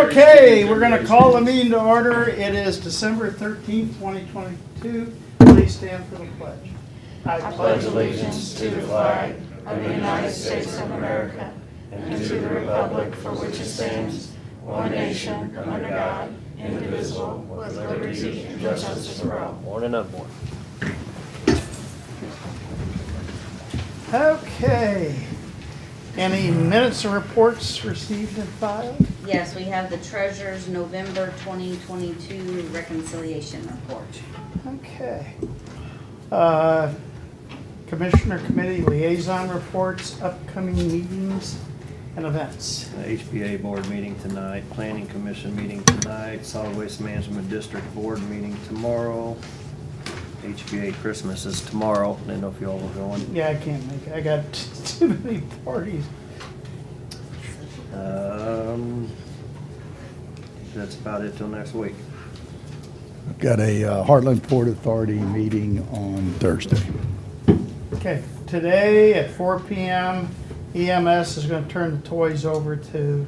Okay, we're gonna call the meeting to order. It is December 13th, 2022. Please stand for the pledge. I pledge allegiance to the flag of the United States of America and to the republic for which it stands, one nation, under God, indivisible, with liberty and justice for all. Morning up, boy. Okay. Any minutes or reports received and filed? Yes, we have the treasurer's November 2022 reconciliation report. Okay. Commissioner Committee Liaison Reports, upcoming meetings and events. HPA board meeting tonight, planning commission meeting tonight, solid waste management district board meeting tomorrow. HPA Christmas is tomorrow. Didn't know if y'all were going. Yeah, I can't make it. I got too many parties. That's about it till next week. I've got a Heartland Port Authority meeting on Thursday. Okay, today at 4 p.m., EMS is going to turn the toys over to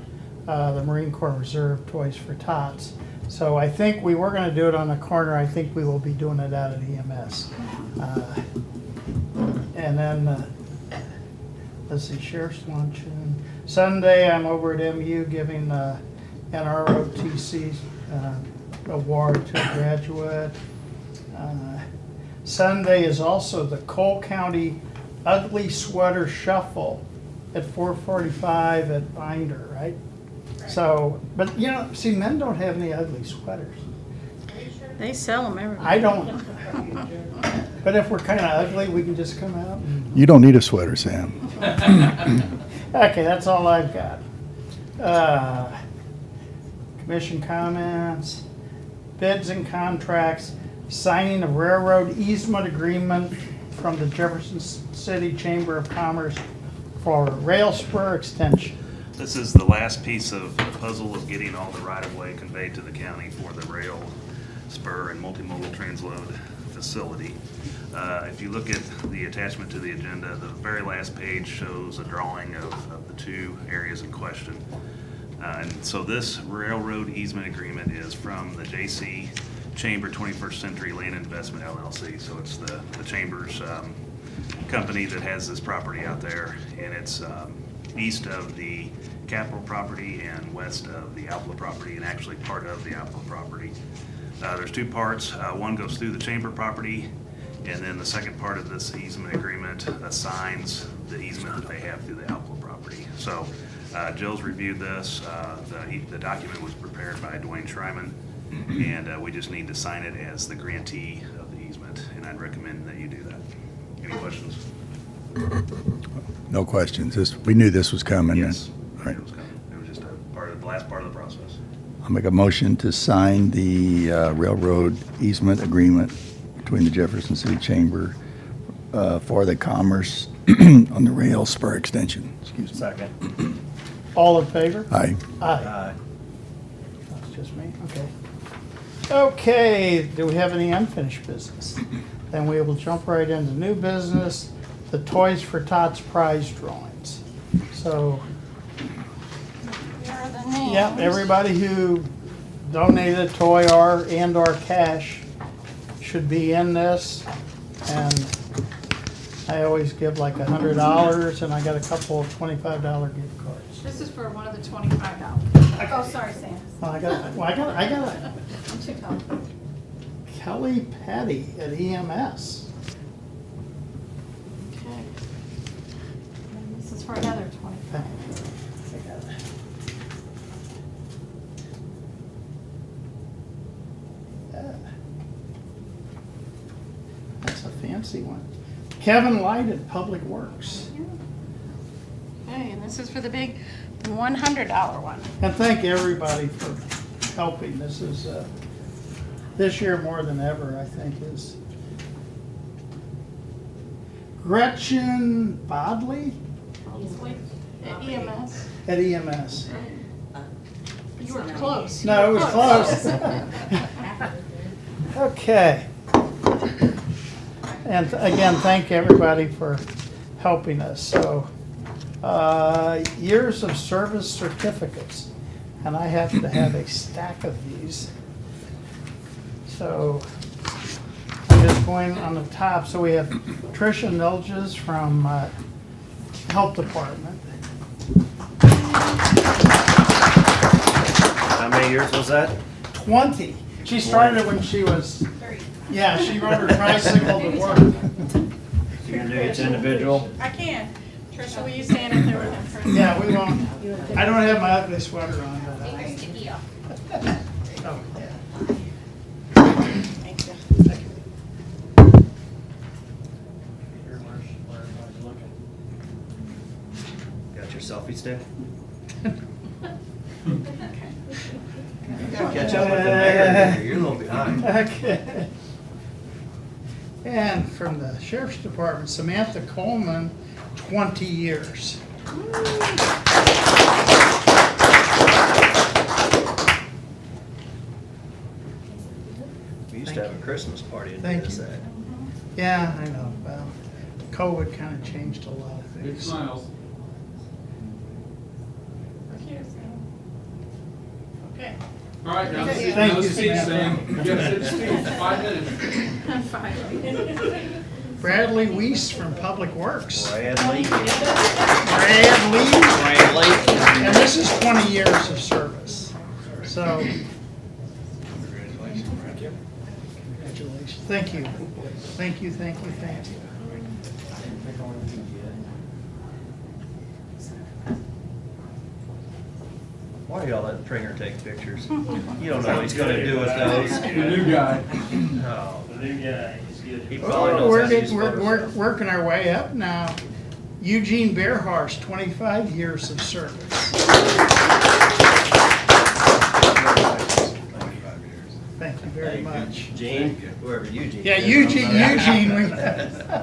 the Marine Corps Reserve Toys for Tots. So I think we were going to do it on the corner. I think we will be doing it out at EMS. And then, let's see, Sheriff's Luncheon. Sunday, I'm over at MU giving NROTC award to a graduate. Sunday is also the Cole County Ugly Sweater Shuffle at 4:45 at Binder, right? So, but you know, see, men don't have any ugly sweaters. They sell them everywhere. I don't. But if we're kind of ugly, we can just come out. You don't need a sweater, Sam. Okay, that's all I've got. Commission comments, bids and contracts, signing of railroad easement agreement from the Jefferson City Chamber of Commerce for rail spur extension. This is the last piece of the puzzle of getting all the right-of-way conveyed to the county for the rail spur and multimodal transload facility. If you look at the attachment to the agenda, the very last page shows a drawing of the two areas in question. And so this railroad easement agreement is from the J.C. Chamber 21st Century Land Investment LLC. So it's the Chamber's company that has this property out there, and it's east of the Capitol property and west of the Alpla property, and actually part of the Alpla property. There's two parts. One goes through the Chamber property, and then the second part of this easement agreement assigns the easement that they have through the Alpla property. So Jill's reviewed this. The document was prepared by Dwayne Schreiman, and we just need to sign it as the grantee of the easement, and I'd recommend that you do that. Any questions? No questions. We knew this was coming. Yes. All right. It was coming. It was just the last part of the process. I'll make a motion to sign the railroad easement agreement between the Jefferson City Chamber for the commerce on the rail spur extension. Excuse me. Second. All in favor? Aye. Aye. That's just me, okay. Okay, do we have any unfinished business? Then we will jump right into new business, the Toys for Tots prize drawings. So, Here are the names. yeah, everybody who donated a toy or cash should be in this. And I always give like $100, and I got a couple of $25 gift cards. This is for one of the $25. Oh, sorry, Sam. Well, I got a I'm too tall. Kelly Petty at EMS. Okay. And this is for another 25. That's a fancy one. Kevin Light at Public Works. Okay, and this is for the big $100 one. And thank everybody for helping. This is, this year more than ever, I think, is Gretchen Bodley At EMS. at EMS. You were close. No, it was close. Okay. And again, thank everybody for helping us. So, years of service certificates. and I happen to have a stack of these. So I'm just going on the top. So we have Tricia Nilges from Health Department. How many years was that? 20. She started when she was, yeah, she rode her tricycle to work. You gonna do each individual? I can. Tricia, will you stand up there with him for a second? Yeah, we won't. I don't have my ugly sweater on, but I. Sticky off. Oh, yeah. Thank you. Got your selfie stick? Catch up with the mayor here. You're a little behind. Okay. And from the Sheriff's Department, Samantha Coleman, 20 years. We used to have a Christmas party and do Thank this you. at. Yeah, I know. Well, COVID kind of changed a lot of Big things. smiles. Okay. All right, now Thank sit, now you, sit, Samantha. Sam. You gotta sit still, 5 minutes. I'm fine. Bradley Weiss from Public Works. Bradley. Bradley. Bradley. And this is 20 years of service. So. Congratulations. Thank you. Thank you, thank you, thank you. Why y'all let Pringer take pictures? You don't know what he's gonna do with those. The new guy. Oh, The new guy, he's good. he probably Oh, knows we're how to use getting, we're Photoshop. working our way up now. Eugene Bearhorst, 25 years of service. Thank you very much. Gene, whoever Eugene. Yeah, is, Eugene, I'm sorry. Eugene.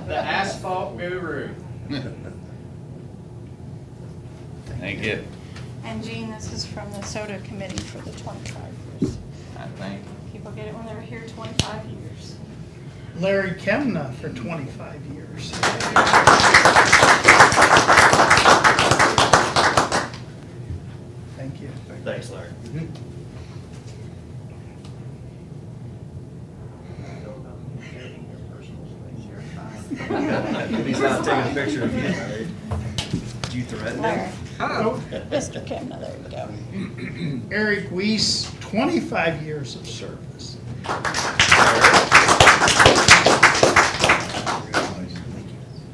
The asphalt guru. Thank you. And Jean, this is from the SOTA committee for the 25 years. I think. People get it when they were here 25 years. Larry Kemna for 25 years. Thank you. Thanks, Larry. He's not taking a picture of you. Did you threaten him? Oh, Mr. Kemna, there you go. Eric Weiss, 25 years of service.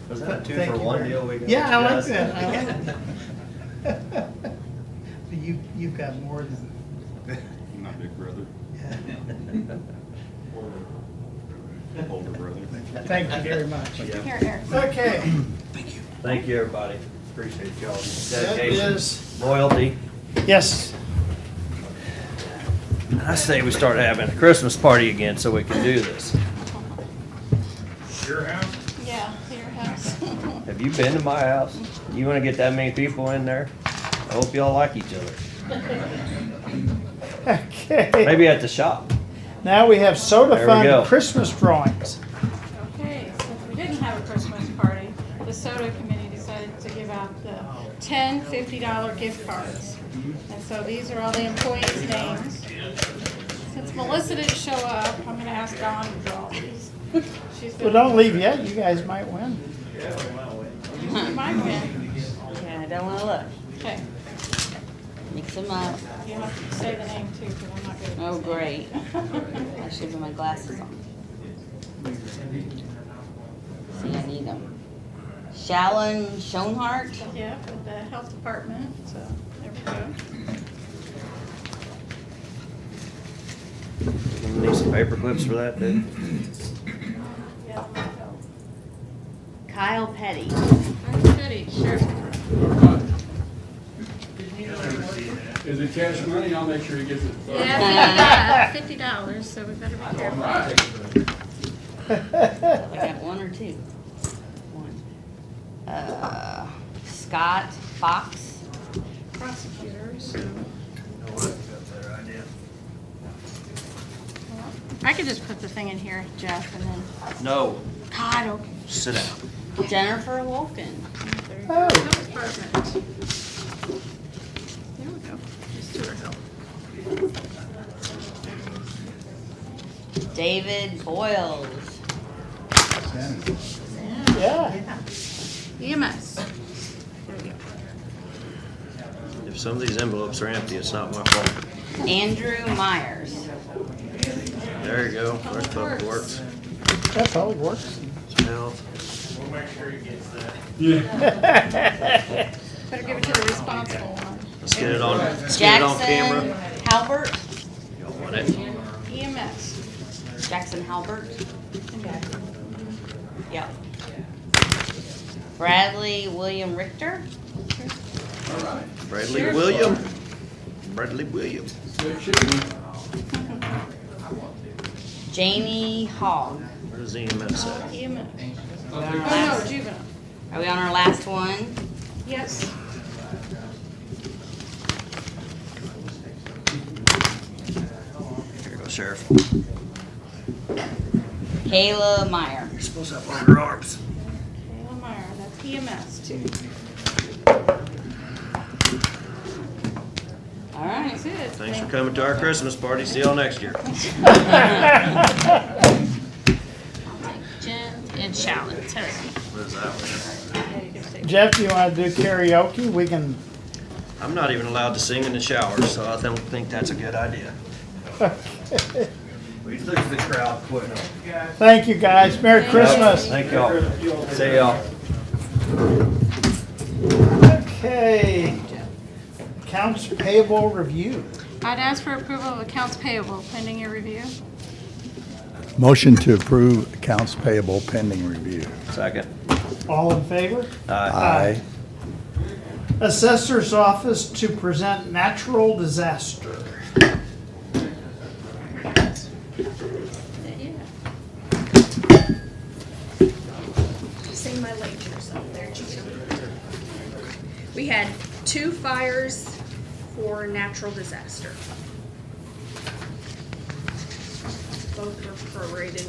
Was that a two Thank for you one very- deal we got? Yeah, I like Yes. that. I like that. But you've got more than, My big brother, yeah. older brother. Thank you very much. Yeah. Here, Eric. Okay, Thank you, everybody. Appreciate y'all's that dedication, is, loyalty. yes, I say we start having a Christmas party again so we can do this. Your house? Yeah, your house. Have you been to my house? You wanna get that many people in there? I hope y'all like each other. okay. Maybe at the shop. Now we have Soda There we go. Fund Christmas drawings. Okay, so if we didn't have a Christmas party, the SOTA committee decided to give out the 10 $50 gift cards. And so these are all the employees' names. Since Melissa didn't show up, I'm gonna ask Dawn to draw these. She's Well, gonna, don't leave yet, you guys might win. you might win. Yeah, I don't wanna look. Okay, Mix them up. you have to say the name too, because I'm not good at Oh, this great. name. I should have my glasses on. See, I need them. Shallon Schoenhart. Yeah, with the health department, so there we go. Need some paper clips for that, dude? Yeah, there we go. Kyle Petty. Goody, Sheriff's Department. All right. Is it cash money? I'll make sure he gets it. Yeah, $50, so we better be All careful. right. I got one or two. One. Scott Fox. Prosecutors, so. I could just put the thing in here, Jeff, and then, No, God, okay. sit down. Jennifer Wolken. There you go. Oh. Health Department. There we go. Just to her help. David Boyles. Yeah. EMS. If some of these envelopes are empty, it's not my fault. Andrew Myers. There you go. There's Public Works. That's how it works. Health. Better give it to the responsible one. Let's get it on, let's get it on Jackson camera. Halbert. Y'all want it? EMS. Jackson Halbert. Yep. Bradley William Richter. Bradley William. Bradley William. It should be. Jamie Hogg. Where's EMS at? EMS. Are we on our Oh, no, last, juvenile. are we on our last one? Yes. Here you go, Sheriff. Kayla Meyer. You're supposed to have longer arms. Kayla Meyer, that's EMS too. All right. That's it. Thanks for coming to our Christmas party. See y'all next year. Jen and Shallot, tell her. What is that one? Yeah, you can say- Jeff, do you want to do karaoke? We can. I'm not even allowed to sing in the shower, so I don't think that's a good idea. We lose the crowd quick. Thank you, guys. Merry Christmas. Thank y'all. See y'all. Okay. Accounts payable review. I'd ask for approval of accounts payable pending your review. Motion to approve accounts payable pending review. Second. All in favor? Aye. Assessor's office to present natural disaster. See my ledgers up there, Gina. We had 2 fires for natural disaster. Both were prorated.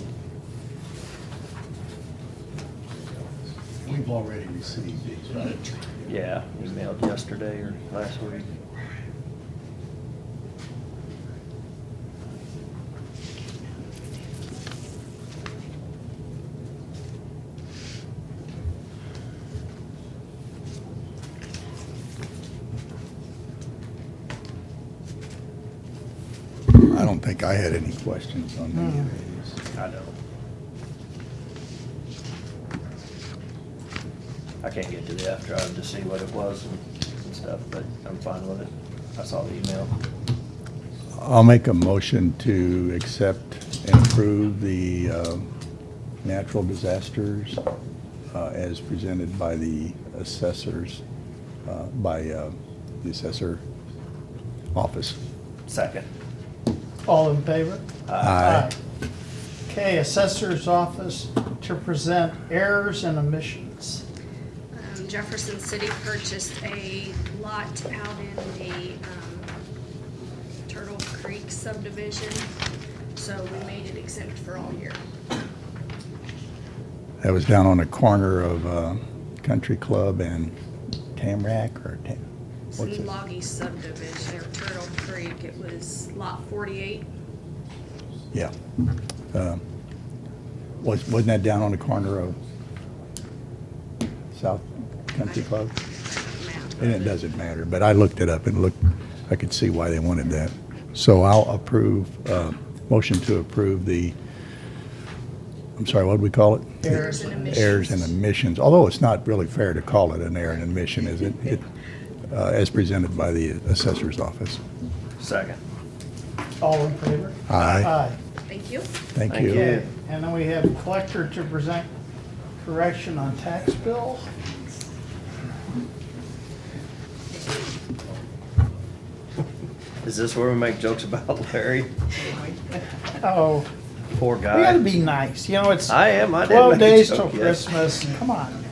We've already received these, right? Yeah, emailed yesterday or last week. I don't think I had any questions on any of these. I know. I can't get to the F drive to see what it was and stuff, but I'm fine with it. I saw the email. I'll make a motion to accept and approve the natural disasters as presented by the assessors, by the assessor office. Second. All in favor? Aye. Okay, assessor's office to present errors and omissions. Jefferson City purchased a lot out in the Turtle Creek subdivision, so we made it exempt for all year. That was down on the corner of Country Club and Tamarack, or It's what's in it? Loggy subdivision, or Turtle Creek. It was lot 48. Yeah. Wasn't that down on the corner of South Country Club? And it doesn't matter, but I looked it up and I could see why they wanted that. So I'll approve, motion to approve the, I'm sorry, what do we call it? Errors and omissions. Errors and omissions, although it's not really fair to call it an error and omission, is it? As presented by the assessor's office. Second. All in favor? Aye. Thank you. Thank Thank you. you. Okay, and then we have collector to present correction on tax bill. Is this where we make jokes about Larry? Oh, Poor we gotta guy. be nice, you know, it's I am. I did 12 make a days joke, till yes. Christmas, come on.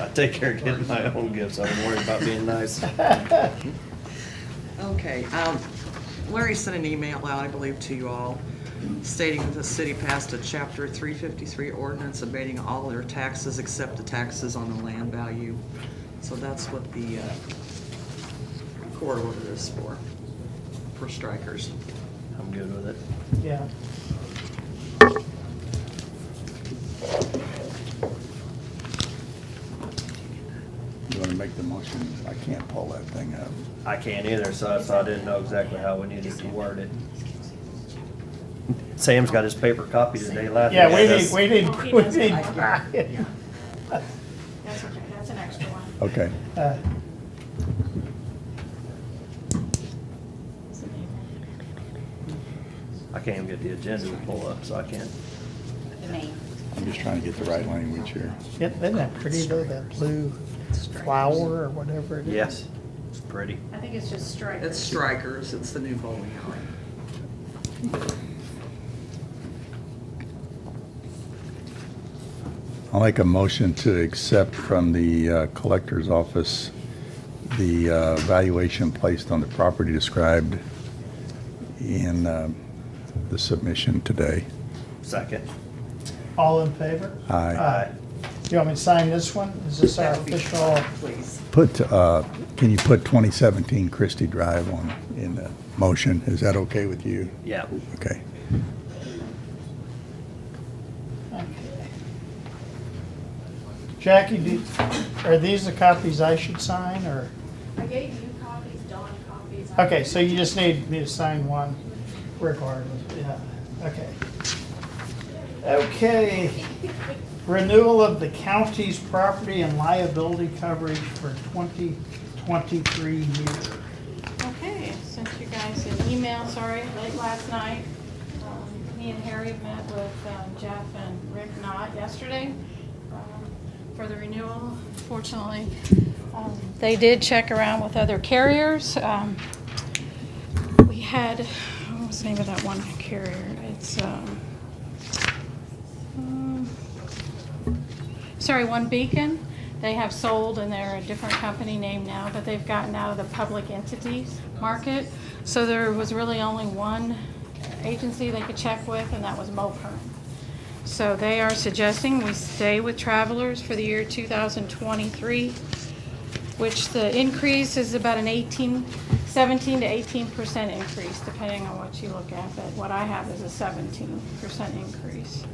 I take care of getting my own gifts. I don't worry about being nice. Okay, Larry sent an email out, I believe, to you all, stating that the city passed a Chapter 353 ordinance abating all their taxes except the taxes on the land value. So that's what the court order is for strikers. I'm good with it. Yeah. You want to make the motion? I can't pull that thing up. I can't either, so I didn't know exactly how we needed to word it. Sam's got his paper copy today, laughing Yeah, at us. we need, Oh, he we does. need. That's okay, that's an extra one. Okay. Uh, I can't even get the agenda to pull up, so I can't. May. I'm just trying to get the right language here. Isn't that pretty though, that blue flower or whatever it is? Yes, it's pretty. I think it's just straight. It's strikers, it's the new bowling alley. I'll make a motion to accept from the collector's office the valuation placed on the property described in the submission today. Second. All in favor? Aye. Do you want me to sign this one? Is this our That would be official? Please. Put, can you put 2017 Christie Drive on in the motion? Is that okay with you? Yeah. Okay. Okay. Jackie, are these the copies I should sign, or? I gave you copies, Dawn copies. Okay, so you just need me to sign one regardless, yeah, okay. Okay, renewal of the county's property and liability coverage for 2023 year. Okay, sent you guys an email, sorry, late last night. Me and Harry met with Jeff and Rick Knott yesterday for the renewal. Fortunately, they did check around with other carriers. We had, what was the name of that one carrier? It's, One Beacon. They have sold and they're a different company name now, but they've gotten out of the public entities market. So there was really only one agency they could check with, and that was Mopern. So they are suggesting we stay with Travelers for the year 2023, which the increase is about an 17 to 18% increase, depending on what you look at. But what I have is a 17% increase.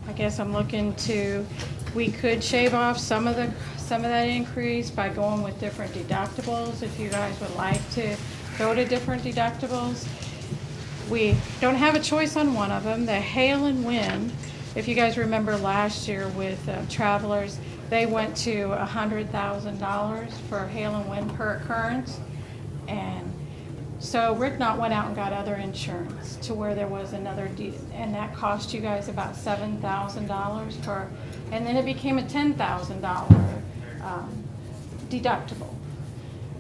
I guess I'm looking to, we could shave off some of that increase by going with different deductibles, if you guys would like to go to different deductibles. We don't have a choice on one of them. The hail and wind, if you guys remember last year with Travelers, they went to $100,000 for hail and wind per occurrence. And so Rick Knott went out and got other insurance to where there was another, and that cost you guys about $7,000 for, and then it became a $10,000 deductible.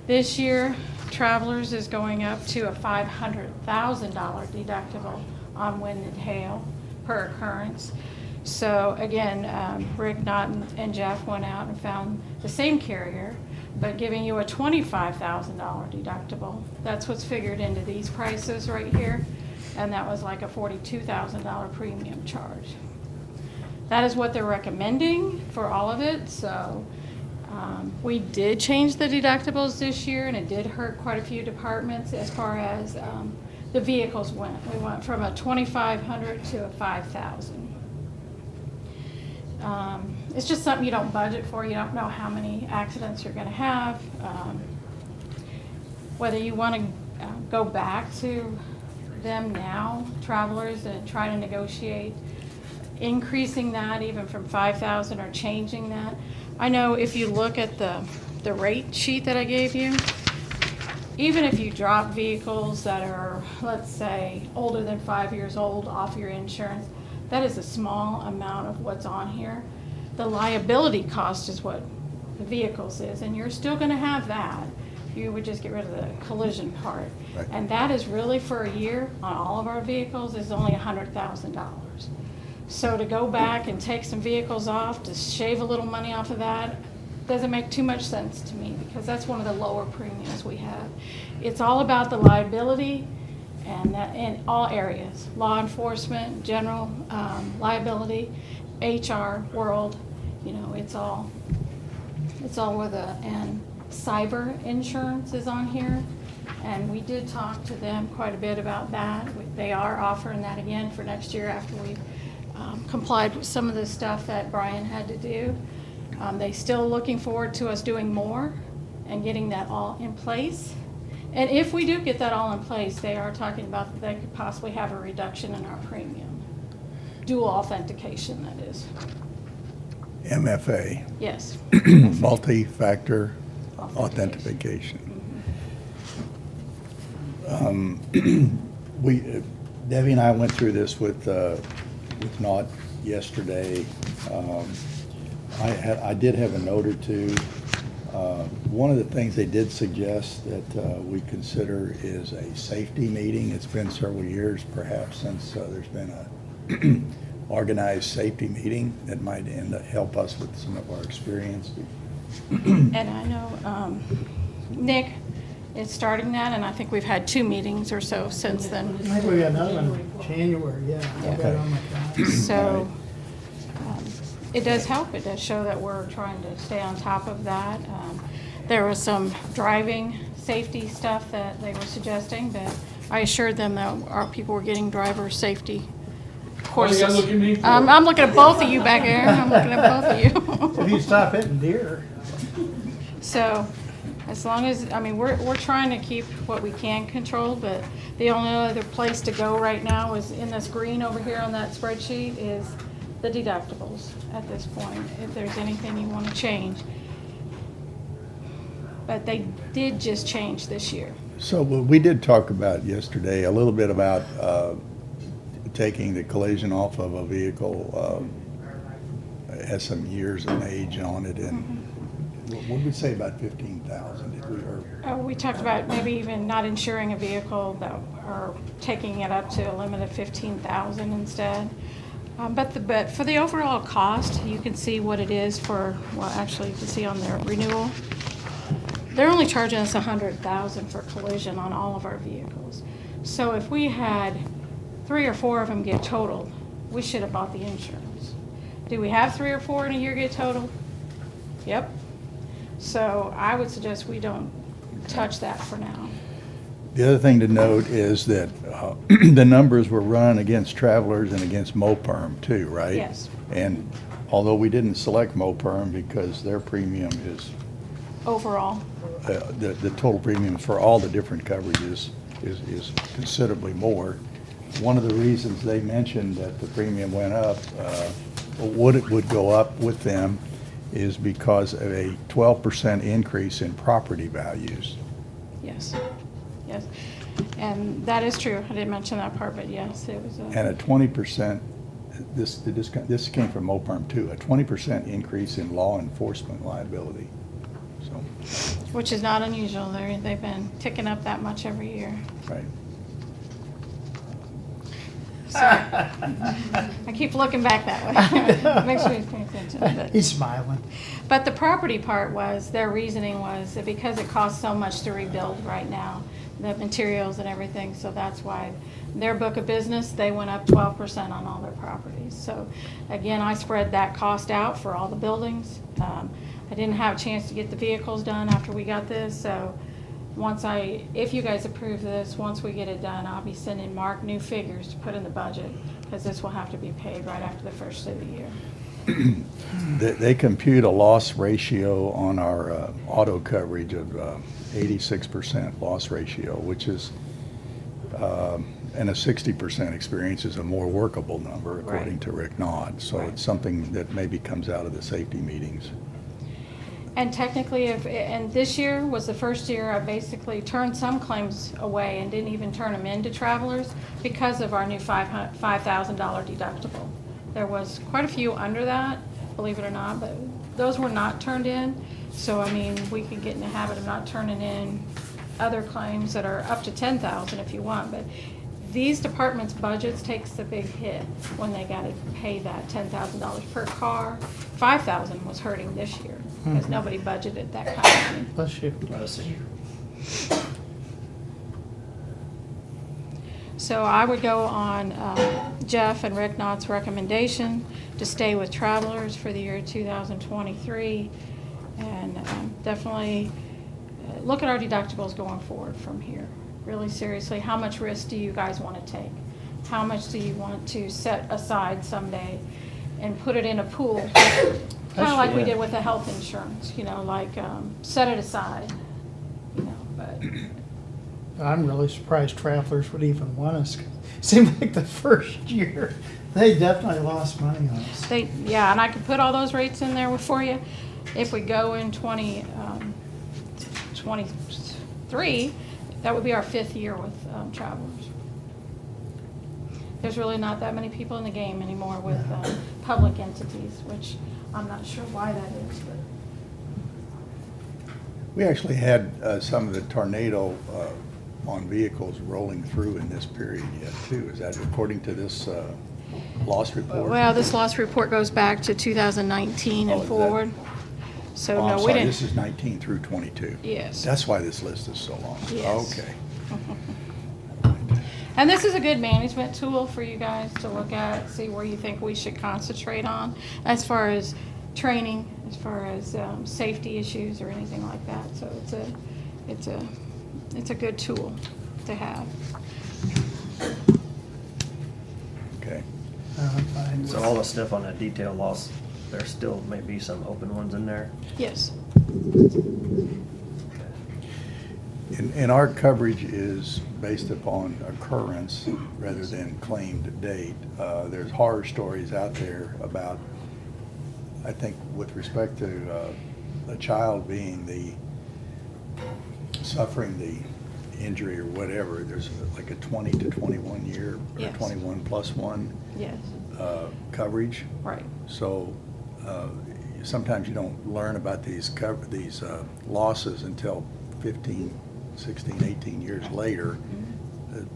This year, Travelers is going up to a $500,000 deductible on wind and hail per occurrence. So again, Rick Knott and Jeff went out and found the same carrier, but giving you a $25,000 deductible. That's what's figured into these prices right here, and that was like a $42,000 premium charge. That is what they're recommending for all of it, so we did change the deductibles this year, and it did hurt quite a few departments as far as the vehicles went. We went from a $2,500 to a $5,000. It's just something you don't budget for. You don't know how many accidents you're going to have. Whether you want to go back to them now, Travelers, and try to negotiate increasing that even from 5,000 or changing that. I know if you look at the rate sheet that I gave you, even if you drop vehicles that are, let's say, older than 5 years old off your insurance, that is a small amount of what's on here. The liability cost is what the vehicles is, and you're still going to have that. You would just get rid of the collision part. Right. And that is really for a year on all of our vehicles is only $100,000. So to go back and take some vehicles off, to shave a little money off of that, doesn't make too much sense to me, because that's one of the lower premiums we have. It's all about the liability, and that in all areas, law enforcement, general liability, HR world, you know, it's all where the, and cyber insurance is on here. And we did talk to them quite a bit about that. They are offering that again for next year after we complied with some of the stuff that Brian had to do. They still looking forward to us doing more and getting that all in place. And if we do get that all in place, they are talking about that they could possibly have a reduction in our premium. Dual authentication, that is. MFA, Yes. multi-factor authentication. Debbie and I went through this with Knott yesterday. I did have a note or two. One of the things they did suggest that we consider is a safety meeting. It's been several years perhaps since there's been a organized safety meeting that might help us with some of our experience. And I know Nick is starting that, and I think we've had 2 meetings or so since then. I think we got another one in January, yeah. I got it on my calendar. So it does help. It does show that we're trying to stay on top of that. There was some driving safety stuff that they were suggesting, but I assured them that our people were getting driver safety courses. What are you looking at me for? I'm looking at both of you back there. I'm looking at both of you. If you stop hitting deer. So, as long as, I mean, we're trying to keep what we can control, but the only other place to go right now is in this green over here on that spreadsheet is the deductibles at this point, if there's anything you want to change. But they did just change this year. So we did talk about yesterday a little bit about taking the collision off of a vehicle has some years of age on it, and what did we say about 15,000? Did we? We talked about maybe even not insuring a vehicle, or taking it up to a limit of 15,000 instead. But for the overall cost, you can see what it is for. Well, actually, you can see on their renewal. They're only charging us $100,000 for collision on all of our vehicles. So if we had 3 or 4 of them get totaled, we should have bought the insurance. Do we have 3 or 4 in a year get totaled? Yep. So I would suggest we don't touch that for now. The other thing to note is that the numbers were run against Travelers and against MoPerm too, right? Yes. And although we didn't select MoPerm because their premium is, Overall, the total premium for all the different coverages is considerably more. One of the reasons they mentioned that the premium went up, would go up with them, is because of a 12% increase in property values. yes, yes. And that is true. I didn't mention that part, but yes, it was And a 20%, this came from MoPerm too, a 20% increase in law enforcement liability. So, which is not unusual. They've been ticking up that much every year. right. I keep looking back that way. Make sure you pay attention. He's smiling. But the property part was, their reasoning was that because it costs so much to rebuild right now, the materials and everything, so that's why their book of business, they went up 12% on all their properties. So again, I spread that cost out for all the buildings. I didn't have a chance to get the vehicles done after we got this, so if you guys approve this, once we get it done, I'll be sending Mark new figures to put in the budget, because this will have to be paid right after the first of the year. They compute a loss ratio on our auto coverage of 86% loss ratio, which is, and a 60% experience is a more workable number, according Right. to Rick Knott. So Right. it's something that maybe comes out of the safety meetings. And technically, and this year was the first year I basically turned some claims away and didn't even turn them into Travelers because of our new $5,000 deductible. There was quite a few under that, believe it or not, but those were not turned in. So, I mean, we could get in the habit of not turning in other claims that are up to $10,000 if you want, but these departments' budgets takes the big hit when they gotta pay that $10,000 per car. $5,000 was hurting this year, because nobody budgeted that kind of money. Bless you. Let's see. So I would go on Jeff and Rick Knott's recommendation to stay with Travelers for the year 2023. And definitely look at our deductibles going forward from here. Really seriously, how much risk do you guys want to take? How much do you want to set aside someday and put it in a pool? Kind of like we did with the health insurance, you know, like, set it aside, you know, but. I'm really surprised Travelers would even want us. Seemed like the first year, they definitely lost money on us. Yeah, and I could put all those rates in there for you. If we go in 2023, that would be our 5th year with Travelers. There's really not that many people in the game anymore with public entities, which I'm not sure why that is, but. We actually had some of the tornado on vehicles rolling through in this period yet, too. Is that according to this loss report? Well, this loss report goes back to 2019 Oh, and is that- forward. So, Oh, I'm no, we sorry, didn't. this is 19 through 22. Yes. That's why this list is so long. Yes. Okay. And this is a good management tool for you guys to look at, see where you think we should concentrate on as far as training, as far as safety issues or anything like that. So it's a good tool to have. Okay. I'm fine with So all the stuff on that detail loss, there still may be some open ones in there. Yes. And our coverage is based upon occurrence rather than claimed date. There's horror stories out there about, I think with respect to a child suffering the injury or whatever, there's like a 20 to 21 year, or Yes. 21 plus 1 Yes. coverage. Right. So sometimes you don't learn about these losses until 15, 16, 18 years later.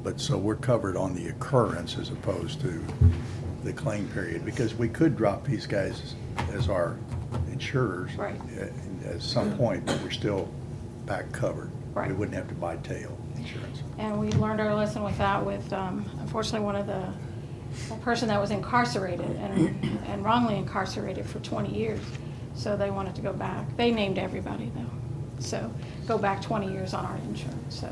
But so we're covered on the occurrence as opposed to the claim period, because we could drop these guys as our insurers Right. at some point, but we're still back covered. Right. We wouldn't have to buy tail insurance. And we learned our lesson with that with, unfortunately, a person that was incarcerated and wrongly incarcerated for 20 years. So they wanted to go back. They named everybody though. So go back 20 years on our insurance,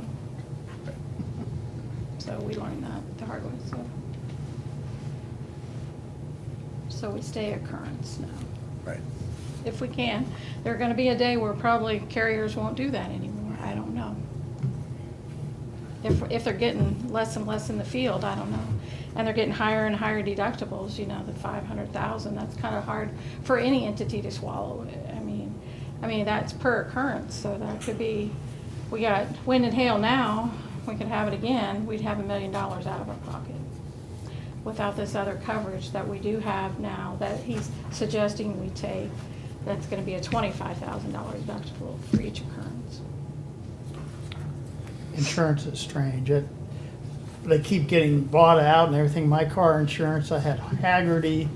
so we learned that the hard way, so we stay occurrence now. Right. If we can. There's gonna be a day where probably carriers won't do that anymore. I don't know. If they're getting less and less in the field, I don't know. And they're getting higher and higher deductibles, you know, the 500,000, that's kind of hard for any entity to swallow. I mean, that's per occurrence, so that could be, we got wind and hail now, we could have it again, we'd have $1 million out of our pocket. Without this other coverage that we do have now, that he's suggesting we take, that's gonna be a $25,000 deductible for each occurrence. Insurance is strange. They keep getting bought out and everything. My car insurance, I had Haggerty,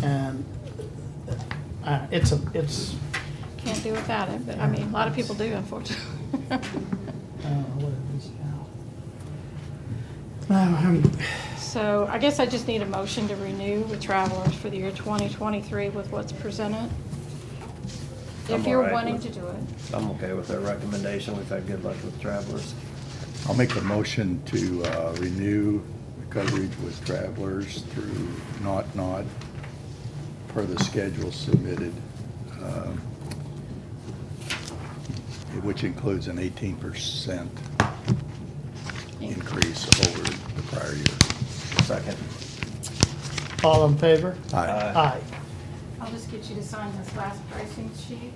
and it's Can't do without it, but I mean, a lot of people do, unfortunately. I don't know what it is now. So I guess I just need a motion to renew with Travelers for the year 2023 with what's presented. I'm If you're all right wanting with- to do it. I'm okay with their recommendation. We've had good luck with Travelers. I'll make a motion to renew the coverage with Travelers through not per the schedule submitted, which includes an 18% increase over the prior year. Second. All in favor? Aye. Aye. I'll just get you to sign this last pricing sheet.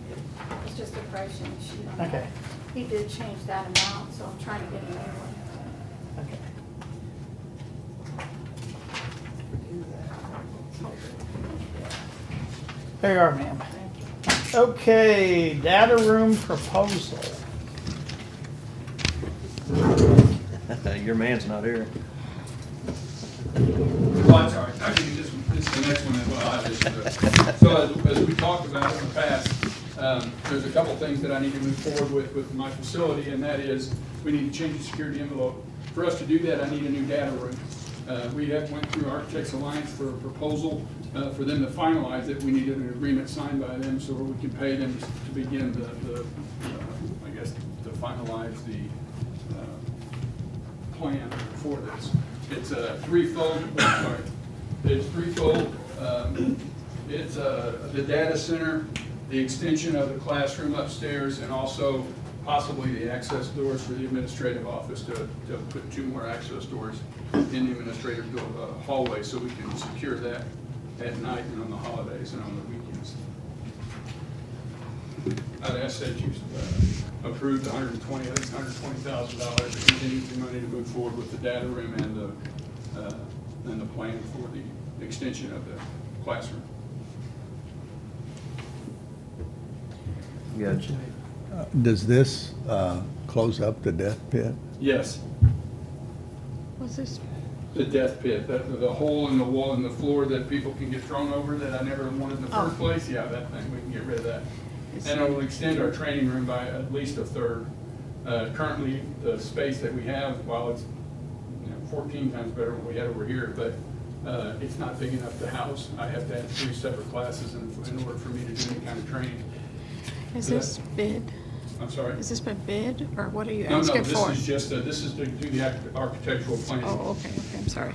It's just a pricing sheet on that. Okay. He did change that amount, so I'm trying to get a new one. Okay. There you are, ma'am. Okay, data room proposal. Your man's not here. Well, I'm sorry, actually, this is the next one that I just, so as we talked about in the past, there's a couple things that I need to move forward with my facility, and that is, we need to change the security envelope. For us to do that, I need a new data room. We have went through Architects Alliance for a proposal, for them to finalize it. We needed an agreement signed by them so we can pay them to begin I guess, the finalize the plan for this. It's a threefold, sorry, it's threefold. It's the data center, the extension of the classroom upstairs, and also possibly the access doors for the administrative office to put 2 more access doors in the administrative hallway so we can secure that at night and on the holidays and on the weekends. I'd ask that you approve the $120,000 of contingency money to move forward with the data room and the plan for the extension of the classroom. Good. Does this close up the death pit? Yes, What's this? the death pit, the hole in the wall and the floor that people can get thrown over that I never wanted in the first place. Yeah, that thing, we can get rid of that. And it will extend our training room by at least a third. Currently, the space that we have, while it's 14 times better than what we had over here, but it's not big enough to house. I have to have 3 separate classes in order for me to do any kind of training. Is this bid? I'm sorry? Is this by bid, or what are you No, asking for? this is just, this is to do the architectural plan. Oh, okay, I'm sorry.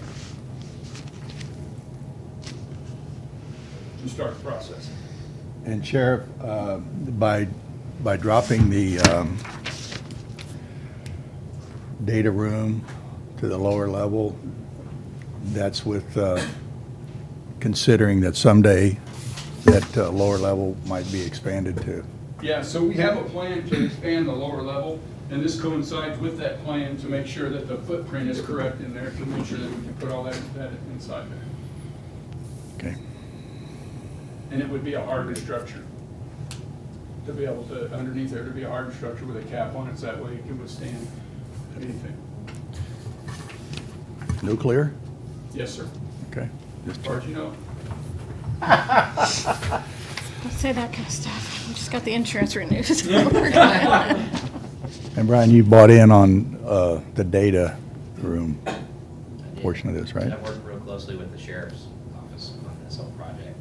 To start the process. And Sheriff, by dropping the data room to the lower level, that's with considering that someday that lower level might be expanded to. Yeah, so we have a plan to expand the lower level, and this coincides with that plan to make sure that the footprint is correct in there, to make sure that we can put all that inside there. Okay. And it would be a hardened structure. To be able to, underneath there, to be a hardened structure with a cap on it, so that way it can withstand anything. Nuclear? Yes, sir. Okay. As far as you know. Don't say that kind of stuff. We just got the insurance renewed. And Brian, you bought in on the data room portion of this, right? I worked real closely with the sheriff's office on this whole project.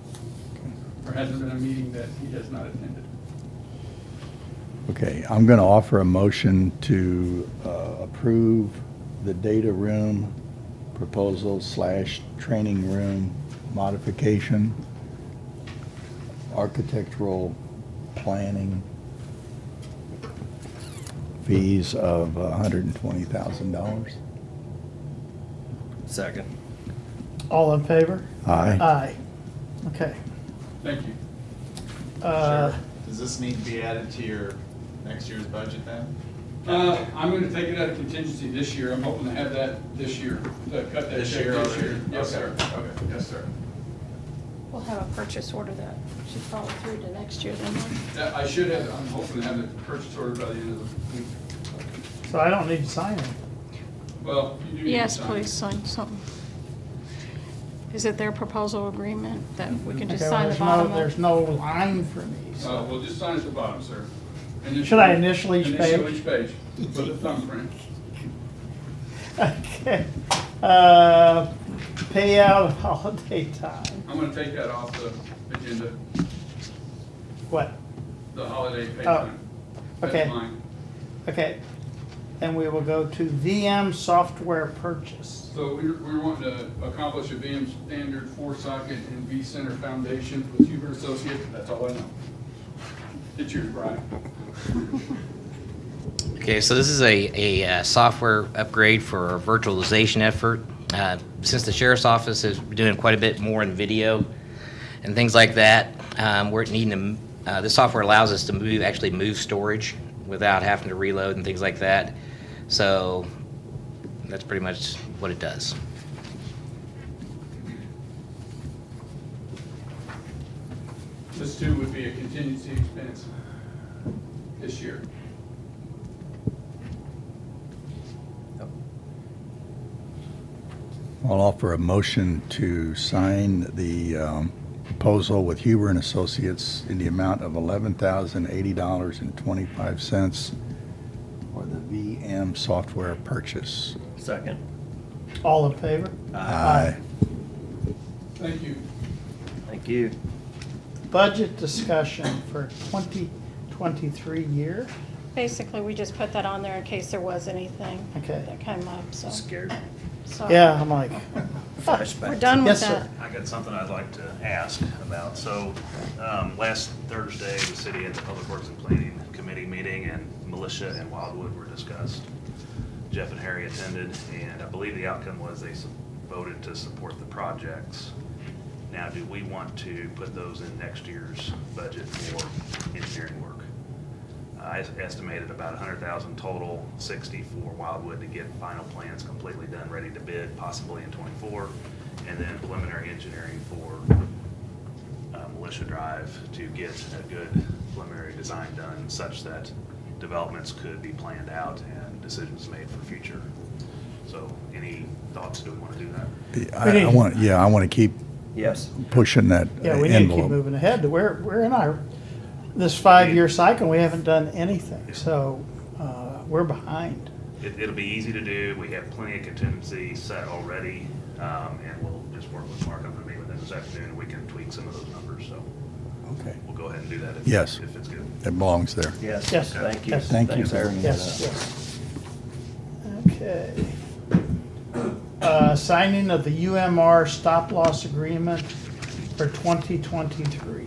There hasn't been a meeting that he has not attended. Okay, I'm going to offer a motion to approve the data room proposal / training room modification, architectural planning fees of $120,000. Second. All in favor? Aye. Aye. Okay. Thank you. Uh, Does this need to be added to your next year's budget then? I'm going to take it out of contingency this year. I'm hoping to have that this year, to cut that This check year this already? year. Yes, sir. Okay. Yes, sir. We'll have a purchase order that should follow through to next year then. I should have, I'm hoping to have the purchase order by the end of the week. So I don't need to sign it. Well, you do need to Yes, sign. please sign something. Is it their proposal agreement that we can just Okay, well, sign the bottom there's of? no line for me, so. We'll just sign at the bottom, sir. Should I initial each Initial page? each page with a thumbprint. Okay. Payout of holiday time. I'm going to take that off the agenda, What? the holiday pay Oh, plan. That's okay. mine. Okay. And we will go to VM software purchase. So we're wanting to accomplish a VM standard 4-socket and vCenter foundation with Huber Associates. That's all I know. It's yours, Brian. Okay, so this is a software upgrade for our virtualization effort. Since the sheriff's office is doing quite a bit more in video and things like that, we're needing to, this software allows us to actually move storage without having to reload and things like that. So that's pretty much what it does. This too would be a contingency expense this year. I'll offer a motion to sign the proposal with Huber and Associates in the amount of $11,080.25 for the VM software purchase. Second. All in favor? Aye. Thank you. Thank you. Budget discussion for 2023 year. basically, we just put that on there in case there was anything Okay. that came up, so. Scared. so Yeah, I'm like, We're done with Yes, sir. that. I got something I'd like to ask about. So, last Thursday, the city had the Public Works and Planning Committee meeting, and militia and Wildwood were discussed. Jeff and Harry attended, and I believe the outcome was they voted to support the projects. Now, do we want to put those in next year's budget for engineering work? I estimated about 100,000 total, 60 for Wildwood to get final plans completely done, ready to bid, possibly in '24, and then preliminary engineering for Militia Drive to get a good preliminary design done such that developments could be planned out and decisions made for future. So, any thoughts? Do we want to do that? I want, I want to keep Yes. pushing that yeah, we need to keep envelope. moving ahead. We're in this 5-year cycle, we haven't done anything, so we're behind. It'll be easy to do. We have plenty of contingency set already, and we'll just work with Mark. I'm going to meet with him this afternoon, and we can tweak some of those numbers. So Okay, we'll go ahead and do that Yes. if it's good. it belongs there. Yes. Yes. Thank you. Yes. Thank you Thanks, for Eric. bringing that Yes, yes. Okay. Signing of the UMR stop-loss agreement for 2023.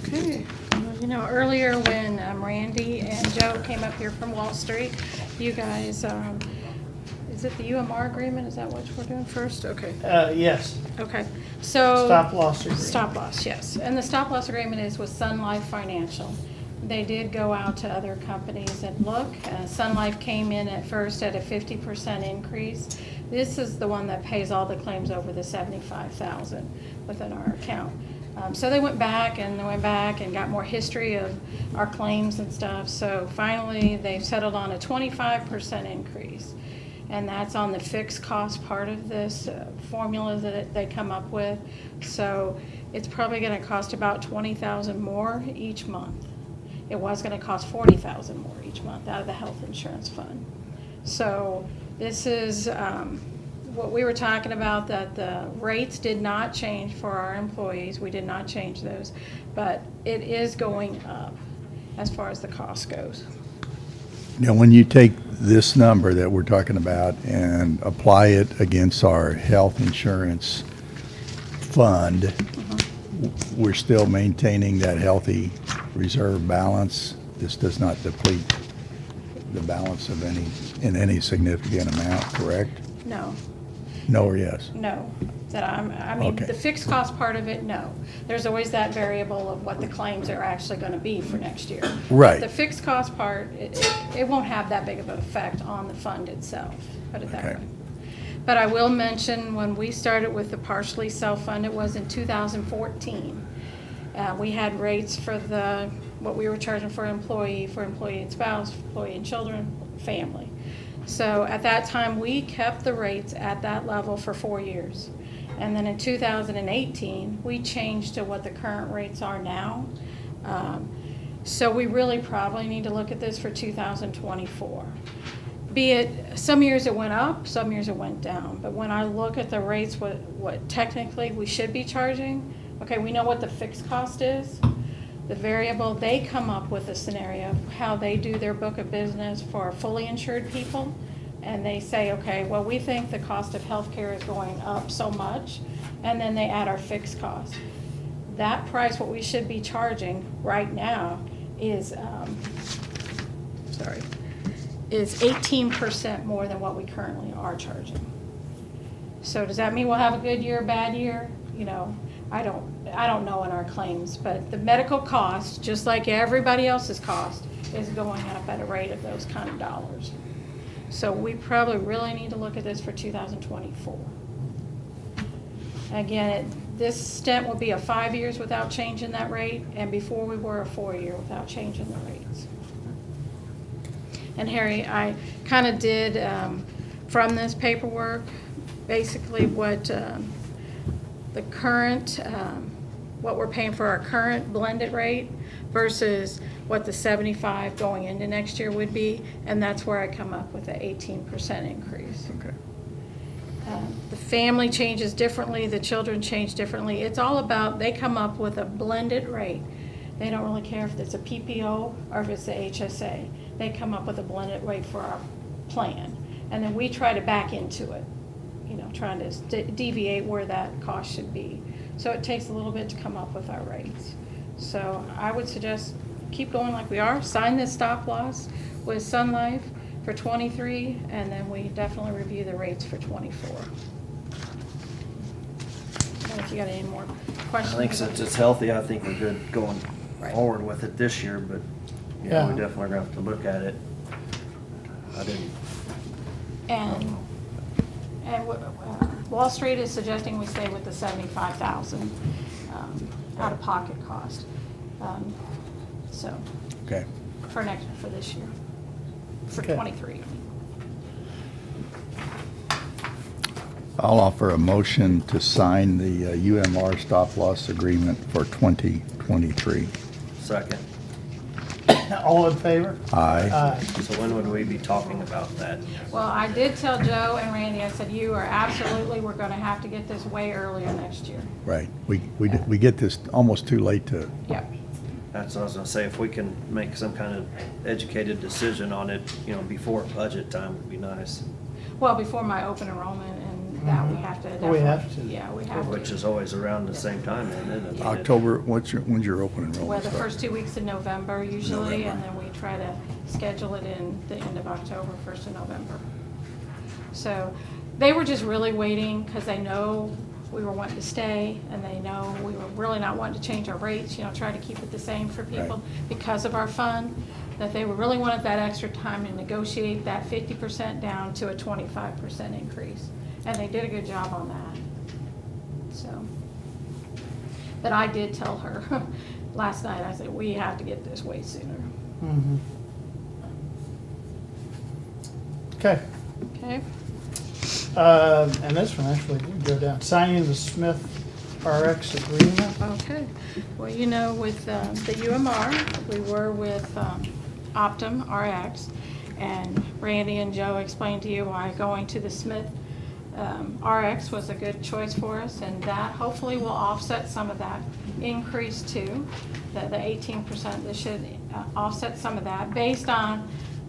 Okay. Well, you know, earlier when Randy and Joe came up here from Wall Street, you guys, is it the UMR agreement? Is that what we're doing first? Okay. Yes, Okay. So. stop-loss agreement. Stop loss, yes. And the stop loss agreement is with Sun Life Financial. They did go out to other companies and look. Sun Life came in at first at a 50% increase. This is the one that pays all the claims over the $75,000 within our account. So they went back and got more history of our claims and stuff. So finally, they've settled on a 25% increase. And that's on the fixed cost part of this formula that they come up with. So it's probably going to cost about $20,000 more each month. It was going to cost $40,000 more each month out of the health insurance fund. So this is what we were talking about, that the rates did not change for our employees. We did not change those, but it is going up as far as the cost goes. Now, when you take this number that we're talking about and apply it against our health insurance fund, we're still maintaining that healthy reserve balance. This does not deplete the balance of in any significant amount, correct? No. No or yes? No, I mean, Okay. the fixed cost part of it, no. There's always that variable of what the claims are actually gonna be for next year. Right. The fixed cost part, it won't have that big of an effect on the fund itself, put it that Okay. way. But I will mention, when we started with the partially self-funded, it was in 2014. We had rates for what we were charging for employee and spouse, employee and children, family. So at that time, we kept the rates at that level for 4 years. And then in 2018, we changed to what the current rates are now. So we really probably need to look at this for 2024. Be it, some years it went up, some years it went down. But when I look at the rates, what technically we should be charging, okay, we know what the fixed cost is. The variable, they come up with a scenario of how they do their book of business for fully insured people. And they say, okay, well, we think the cost of healthcare is going up so much. And then they add our fixed cost. That price, what we should be charging right now is, is 18% more than what we currently are charging. So does that mean we'll have a good year, bad year? You know, I don't know in our claims, but the medical cost, just like everybody else's cost, is going up at a rate of those kind of dollars. So we probably really need to look at this for 2024. Again, this stint will be a 5 years without changing that rate, and before we were a 4-year without changing the rates. And Harry, I kind of did, from this paperwork, basically what the current, what we're paying for our current blended rate versus what the 75 going into next year would be, and that's where I come up with the 18% increase. Okay. The family changes differently, the children change differently. It's all about, they come up with a blended rate. They don't really care if it's a PPO or if it's the HSA. they come up with a blended rate for our plan. And then we try to back into it, you know, trying to deviate where that cost should be. So it takes a little bit to come up with our rates. So I would suggest keep going like we are, sign this stop loss with Sun Life for 23, and then we definitely review the rates for 24. And if you got any more I questions? think since it's healthy, I think we're good going Right. forward with it this year, but yeah, we Yeah. definitely are gonna have to look at it. I didn't, And Wall Street is suggesting we stay with the 75,000 out-of-pocket cost. So, Okay. for this year, for Okay. 23. I'll offer a motion to sign the UMR stop-loss agreement for 2023. second. All in favor? Aye. Aye. So when would we be talking about that? Well, I did tell Joe and Randy, I said, you are absolutely, we're gonna have to get this way earlier next year. Right. We get this almost too late to, Yep. That's what I was gonna say, if we can make some kind of educated decision on it, you know, before budget time would be nice, Well, before my open enrollment and that we have to We definitely. have to. Yeah, we have which to. is always around the same time, isn't it? October, when's your open enrollment Well, the start? first 2 weeks of November usually, November. and then we try to schedule it in the end of October, 1st of November. So they were just really waiting because they know we were wanting to stay, and they know we were really not wanting to change our rates, you know, try to keep it the same for people because of our fund, that they really wanted that extra time to negotiate that 50% down to a 25% increase. And they did a good job on that. So, but I did tell her last night, I said, we have to get this way sooner. Mhm. Okay. Okay? And this one actually did go down. Signing the Smith RX agreement. Okay. Well, you know, with the UMR, we were with Optum RX, and Randy and Joe explained to you why going to the Smith RX was a good choice for us, and that hopefully will offset some of that increase too. The 18%, this should offset some of that based on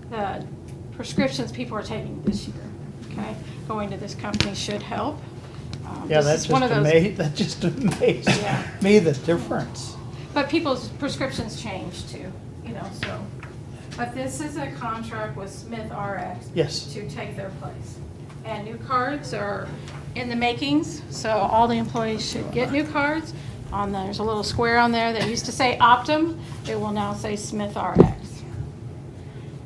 the prescriptions people are taking this year. Okay? Going to this company should help. Yeah, This that's is one just of those- amazing, that just amazed Yeah. me, the difference. But people's prescriptions change too, you know, so. But this is a contract with Smith RX. Yes. To take their place. And new cards are in the makings, so all the employees should get new cards. There's a little square on there that used to say Optum, it will now say Smith RX.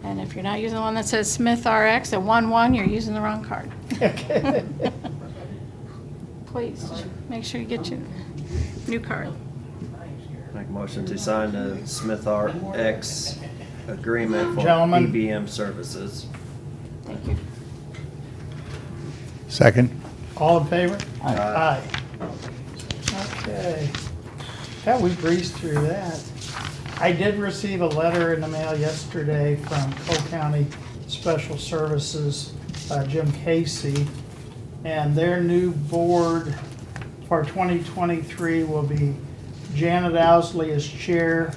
And if you're not using the one that says Smith RX at 1-1, you're using the wrong card. Okay. Please, make sure you get your new card. Make a motion to sign the Smith RX agreement for Gentlemen. PBM services. Thank you. Second? All in favor? Aye. Aye. Okay. Yeah, we breezed through that. I did receive a letter in the mail yesterday from Cole County Special Services, Jim Casey, and their new board for 2023 will be Janet Owsley as chair,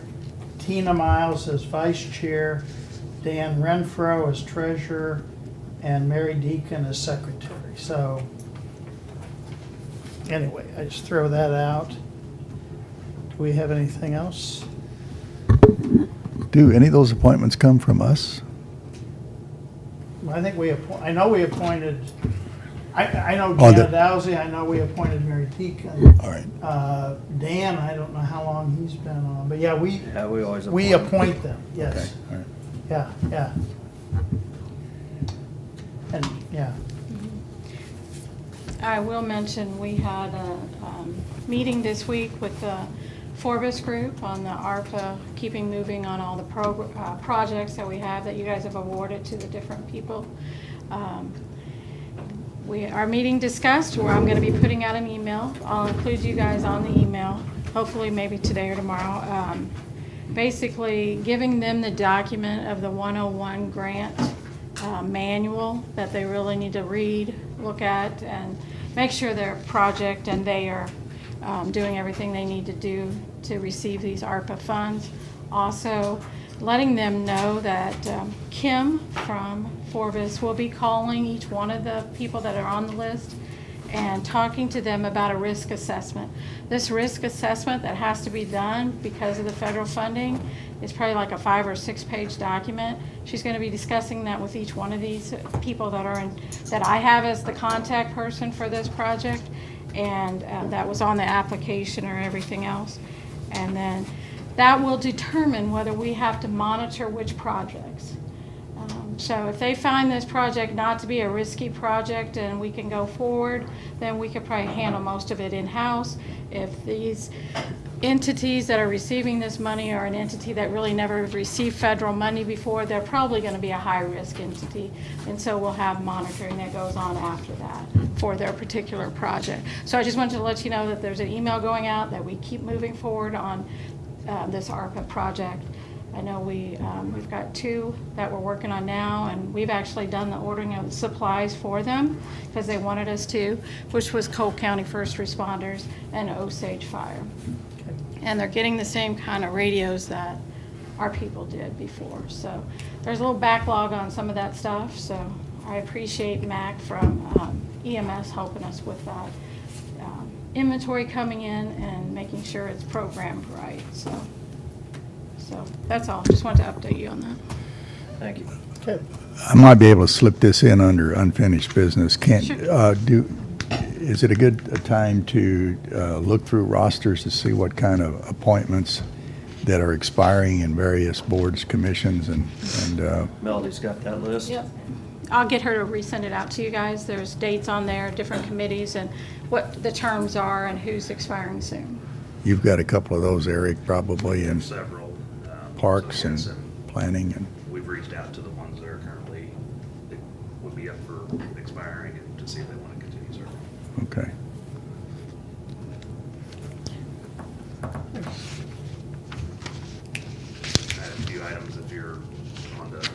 Tina Miles as vice chair, Dan Renfro as treasurer, and Mary Deacon as secretary. So, anyway, I just throw that out. Do we have anything else? Do any of those appointments come from us? I think I know we appointed, I know Oh, the- Janet Owsley, I know we appointed Mary Deacon. All right. Dan, I don't know how long he's been on, but yeah, we always appoint them, Okay, yes. all right. Yeah, yeah. And, yeah. I will mention, we had a meeting this week with the Forbes Group on the ARPA, keeping moving on all the projects that we have that you guys have awarded to the different people. Our meeting discussed, where I'm going to be putting out an email. I'll include you guys on the email, hopefully maybe today or tomorrow. Basically giving them the document of the 101 grant manual that they really need to read, look at, and make sure their project and they are doing everything they need to do to receive these ARPA funds. Also, letting them know that Kim from Forbes will be calling each one of the people that are on the list and talking to them about a risk assessment. This risk assessment that has to be done because of the federal funding is probably like a 5 or 6 page document. She's going to be discussing that with each one of these people that are in, that I have as the contact person for this project, and that was on the application or everything else. And then that will determine whether we have to monitor which projects. So if they find this project not to be a risky project and we can go forward, then we could probably handle most of it in-house. If these entities that are receiving this money are an entity that really never received federal money before, they're probably going to be a high-risk entity. And so we'll have monitoring that goes on after that for their particular project. So I just wanted to let you know that there's an email going out that we keep moving forward on this ARPA project. I know we've got 2 that we're working on now, and we've actually done the ordering of supplies for them because they wanted us to, which was Cole County First Responders and Osage Fire. And they're getting the same kind of radios that our people did before. So there's a little backlog on some of that stuff, so I appreciate Mac from EMS helping us with that inventory coming in and making sure it's programmed right. So that's all. Just wanted to update you on that. Thank you. Okay. I might be able to slip this in under unfinished business. Sure. Is it a good time to look through rosters to see what kind of appointments that are expiring in various boards, commissions, and Melody's got that list. Yep. I'll get her to resend it out to you guys. There's dates on there, different committees, and what the terms are and who's expiring soon. you've got a couple of those, Eric, probably, and Several. parks so and yes, planning and. we've reached out to the ones that are currently, that would be up for expiring and to see if they want to continue serving. Okay. I have a few items if you're on the,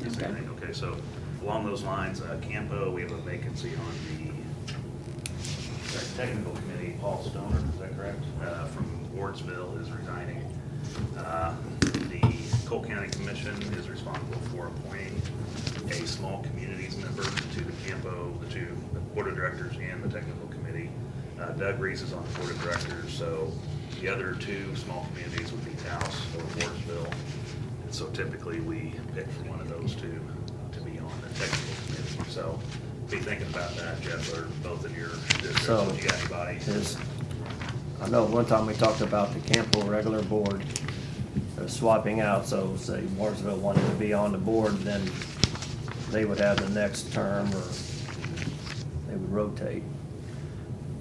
you say anything. Okay, so along those lines, Campo, we have a vacancy on the technical committee. Paul Stoner, is that correct? From Wardsville is resigning. The Cole County Commission is responsible for appointing a small communities member to the Campo, the two, the board of directors and the technical committee. Doug Reese is on the board of directors, so the other two small communities would be Taos or Wardsville. And so typically we pick for one of those two to be on the technical committee. So be thinking about that, Jeff, or both of your districts, So, if you got anybody. I know one time we talked about the Campo regular board swapping out, so say Mooresville wanted to be on the board, then they would have the next term, or they would rotate.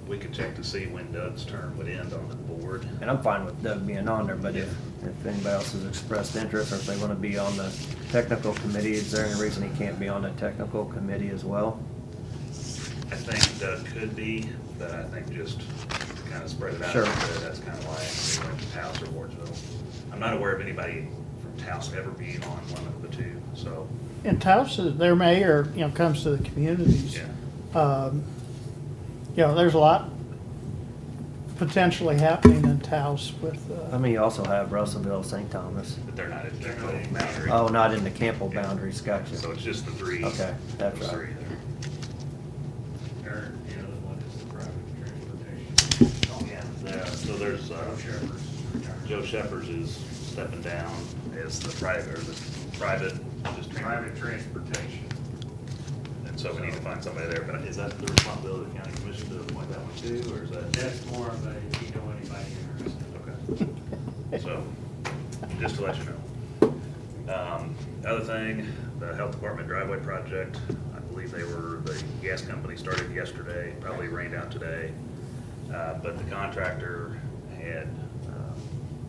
We could check to see when Doug's term would end on the board. And I'm fine with Doug being on there, but if anybody else has expressed interest, or if they want to be on the technical committee, is there any reason he can't be on the technical committee as well? I think Doug could be, but I think just to kind of spread it out. Sure. a bit, that's kind of why I went to Taos or Wardsville. I'm not aware of anybody from Taos ever being on one of the two, so, And Taos, their mayor, comes to the communities. yeah. There's a lot potentially happening in Taos with, I mean, you also have Russellville, St. Thomas. But they're not in the boundary. Oh, not in the Campo boundaries, gotcha. So it's just the three. Okay, that's those right. three there. Or, the other one is the private transportation. Oh, yeah. So there's, Joe Shepherd's is stepping down as the private, just Private transportation. And so we need to find somebody there, but is that the responsibility of the county commission to appoint that one too, or is that? That's more of a, you know anybody interested. Okay. So, just to let you know. Other thing, the health department driveway project, I believe the gas company started yesterday, probably rained out today. But the contractor had,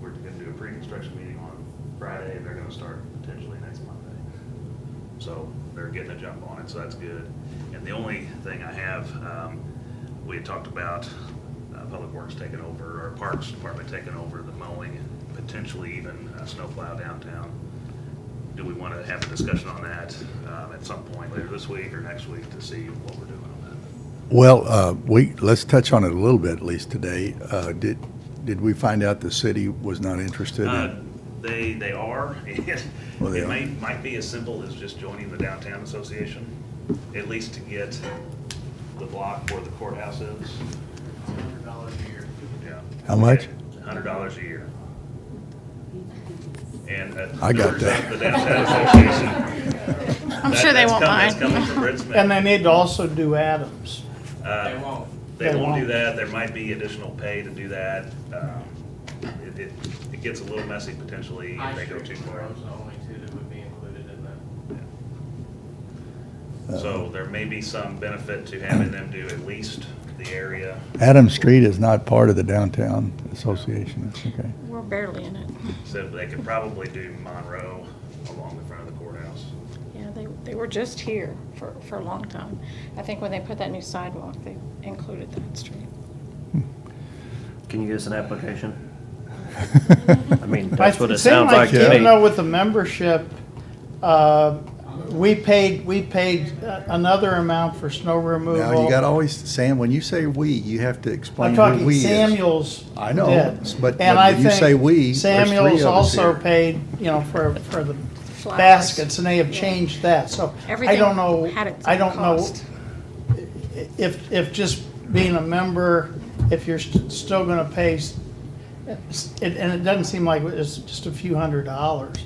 we're gonna do a pre-construction meeting on Friday, and they're gonna start potentially next Monday. So they're getting a jump on it, so that's good. And the only thing I have, we had talked about Public Works taking over, or Parks Department taking over the mowing, potentially even snowplow downtown. Do we want to have a discussion on that at some point later this week or next week to see what we're doing on that? Well, let's touch on it a little bit, at least today. Did we find out the city was not interested in? They are. Well, they It are. might be as simple as just joining the downtown association, at least to get the block where the courthouse is. $100 a year. Yeah. How much? $100 a year. And. I got that. The downtown association. I'm sure they won't That's mind. coming from Britt Smith. And they need to also do Adams. Uh, They won't. They They won't do won't. that. There might be additional pay to do that. It gets a little messy potentially if they go too far. Those are the only two that would be included in that. So there may be some benefit to having them do at least the area. Adams Street is not part of the downtown association, it's okay. We're barely in it. So they could probably do Monroe along the front of the courthouse. Yeah, they were just here for a long time. I think when they put that new sidewalk, they included that street. Can you give us an application? I mean, But that's what it seemed sounds like to Even me. though with the membership, we paid another amount for snow removal. Now, you gotta always, Sam, when you say "we," you have to explain I'm who talking "we" is. I I know, but And when I you say think "we," there's three Samuel's of us also here. paid, for the Flowers. baskets, and they have changed that, so I Everything don't know, had its I own don't know cost. if just being a member, if you're still gonna pay, and it doesn't seem like it's just a few $100s.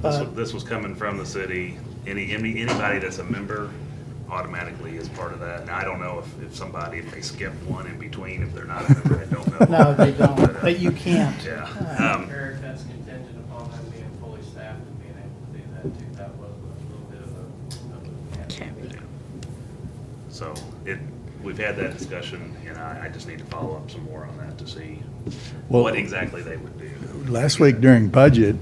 But This was coming from the city. Anybody that's a member automatically is part of that. Now, I don't know if they skip one in between, if they're not a member, I don't know. no, they don't, But, but you can't. Yeah. Eric, that's contingent upon them being fully staffed and being able to do that too. That was a little bit of a Caveat. So we've had that discussion, and I just need to follow up some more on that to see Well- what exactly they would do. Last week during budget,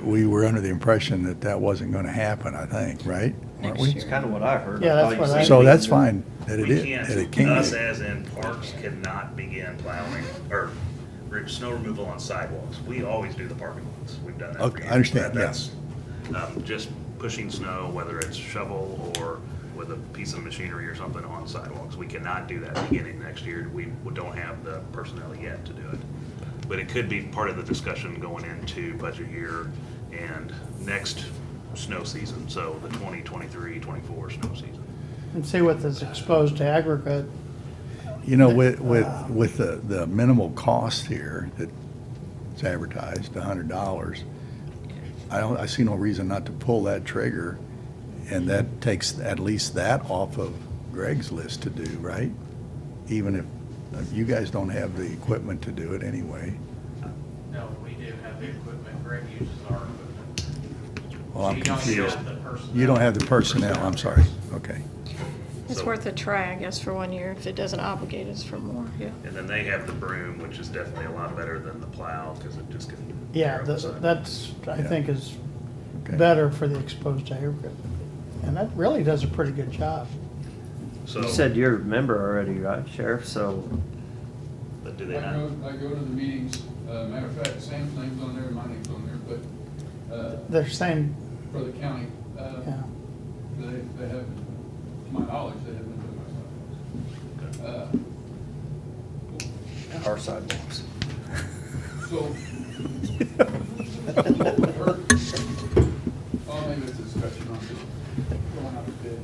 we were under the impression that that wasn't gonna happen, I think, right? Weren't Next we? It's kind of what I heard. Yeah, I that's thought you what said I- So we that's could- fine, that it We is, that it can us be. as in parks cannot begin plowing or snow removal on sidewalks. We always do the parking lots. We've done that for Okay, years. I understand, That's just pushing snow, whether it's shovel or with a piece of machinery or something on sidewalks. We cannot do that beginning next year. We don't have the personnel yet to do it. But it could be part of the discussion going into budget year and next snow season, so the 2023-24 snow season. And see what is exposed to aggregate. You know, with the minimal cost here that's advertised, $100, I see no reason not to pull that trigger, and that takes at least that off of Greg's list to do, right? Even if you guys don't have the equipment to do it anyway. No, we do have the equipment. Greg uses our equipment. Well, I'm You don't confused. have the personnel. You don't have the personnel, I'm sorry, okay. It's So- worth a try, I guess, for 1 year if it doesn't obligate us for more, yeah. And then they have the broom, which is definitely a lot better than the plow, because it just can. Yeah, tear up the sidewalk. that's, I think is Okay. better for the exposed to aggregate. And that really does a pretty good job. So, You said you're a member already, right, Sheriff? So but do I they not? I go to the meetings, matter of fact, Sam's name's on there, and my name's on there, but, They're same, for the county, yeah. they have, to my knowledge, they haven't been doing myself. our sidewalks. So, maybe it's a discussion on just going out to bid.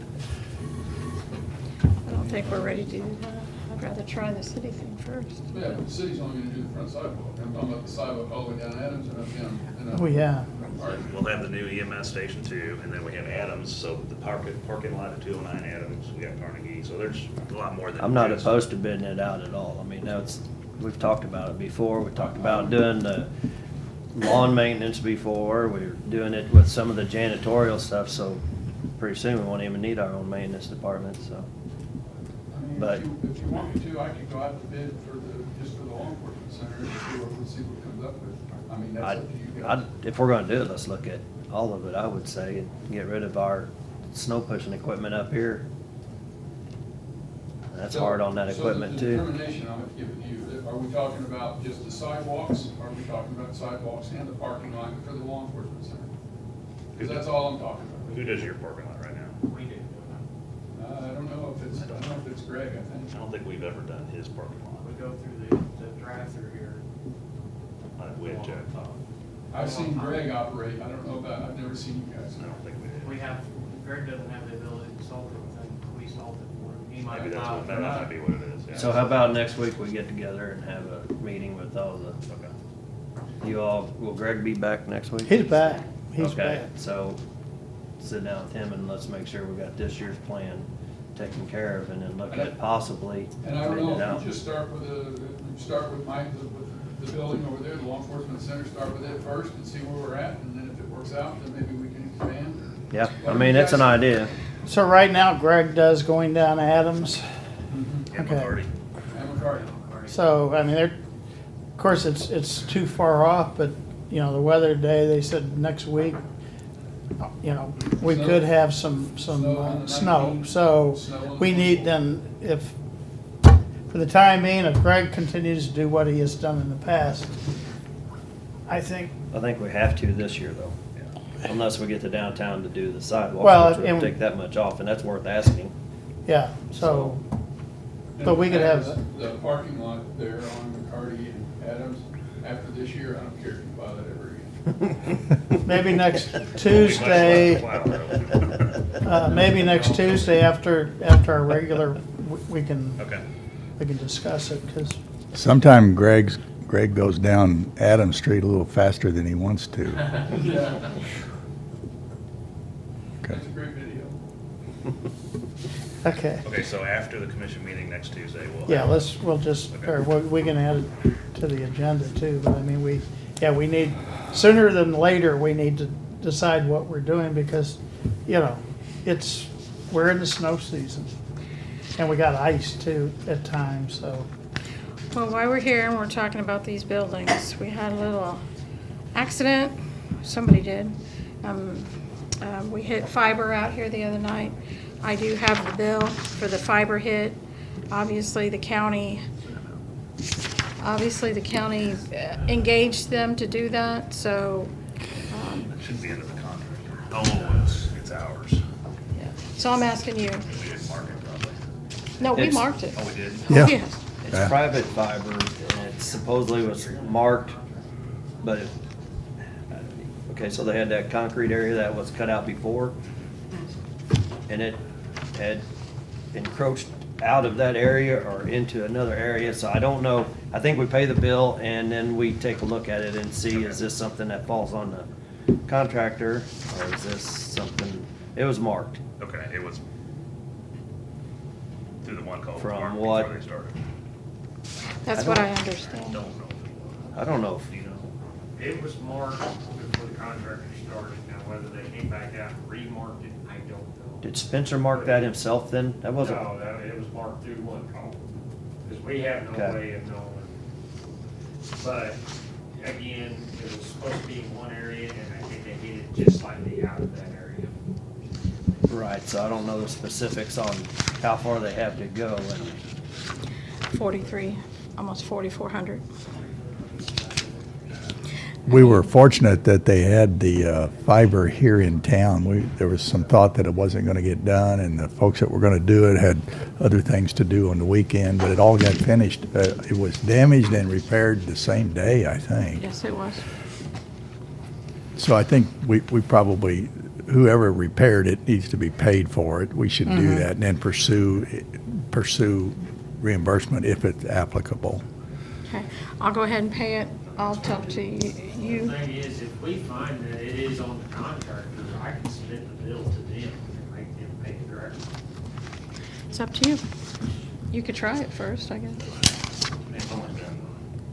I don't think we're ready to do that. I'd rather try the city thing first. Yeah, but the city's only gonna do the front sidewalk. I'm talking about the sidewalk all the way down Adams and up down. and up. Oh, yeah. All right. We'll have the new EMS station too, and then we have Adams, so the parking lot at 209 Adams, we got Carnegie, so there's a lot more than. I'm not just- opposed to bidding it out at all. I mean, we've talked about it before. We talked about doing the lawn maintenance before. We're doing it with some of the janitorial stuff, so pretty soon we won't even need our own maintenance department, so. I mean, But- if you want me to, I could go out to bid just for the law enforcement center and see what comes up with. I mean, that's up to you guys. If we're gonna do it, let's look at all of it, I would say, and get rid of our snow pushing equipment up here. That's hard on that equipment So too. the determination I'm gonna give it to you, are we talking about just the sidewalks? Or are we talking about sidewalks and the parking lot for the law enforcement center? Because that's all I'm talking about. Who does your parking lot right now? We do. I don't know if it's Greg, I think. I don't think we've ever done his parking lot. We go through the drive-through here. We have checked. I've seen Greg operate, I don't know about, I've never seen you guys. I don't think we did. We have, Greg doesn't have the ability to salt it, and we salt it for him. He might Maybe that's allow what, it that or might not. be what it is, yeah. So how about next week we get together and have a meeting with all the, Okay. you all, will Greg be back next week? He's back, he's Okay, back. so sit down with him and let's make sure we got this year's plan taken care of and then look at possibly And I don't bidding it know, out. if you just start with Mike, with the building over there, the law enforcement center, start with it first and see where we're at, and then if it works out, then maybe we can expand. or- Yeah, I Whatever mean, you it's an guys- idea. So right now Greg does going down Adams. Mhm. And Okay. McCarty. And McCarty. So, I mean, they're, of course, it's too far off, but, you know, the weather today, they said next week, you know, we Snow. could have some Snow on the snow. 19th, So snow on the we need 24th. then, if, for the time being, if Greg continues to do what he has done in the past, I think, I think we have to this year though, unless we get to downtown to do the Well, sidewalks, which and- would take that much off, and that's worth asking. yeah, so, but we could have, The parking lot there on McCarty and Adams, after this year, I don't care if you buy that ever again. maybe next Tuesday, Wow. maybe next Tuesday after our regular, we can Okay. discuss it, because Sometime Greg goes down Adams Street a little faster than he wants to. Yeah, Okay. that's a great video. okay. Okay, so after the commission meeting next Tuesday, we'll. Yeah, have- we'll just, Okay. or we can add it to the agenda too, but I mean, we need, sooner than later, we need to decide what we're doing because, you know, we're in the snow season. And we got ice too at times, so, Well, while we're here and we're talking about these buildings, we had a little accident, somebody did. We hit fiber out here the other night. I do have the bill for the fiber hit. Obviously, the county engaged them to do that, so, It should be under the contractor. Oh, it's ours. yeah. So I'm asking you, We didn't mark it probably. no, we It's- marked it. Oh, we did? Oh, Yeah. yes. It's Yeah. private fiber, and it supposedly was marked, but okay, so they had that concrete area that was cut out before, and it had encroached out of that area or into another area, so I don't know. I think we pay the bill, and then we take a look at it and see, is this something that falls on the contractor, or is this something, it was marked. Okay, it was through the one call. From what? Before they started. That's what I understand. Don't know if it was. I don't know if Do you know? It was marked before the contractor started. Now, whether they came back out and remarked it, I don't know. Did Spencer mark that himself then? That wasn't. No, it was marked through one call, because we have no Okay. way of knowing. But, again, it was supposed to be in one area, and I think they hit it just slightly out of that area. Right, so I don't know the specifics on how far they have to go, and 43, almost 4,400. We were fortunate that they had the fiber here in town. There was some thought that it wasn't going to get done, and the folks that were going to do it had other things to do on the weekend, but it all got finished. It was damaged and repaired the same day, I think. Yes, it was. So I think we probably, whoever repaired it needs to be paid for it. We should do that and then pursue reimbursement if it's applicable. Okay, I'll go ahead and pay it. I'll talk to you. The thing is, if we find that it is on the contractor, I can submit the bill to them and make them pay it directly. It's up to you. You could try it first, I guess. It's only been,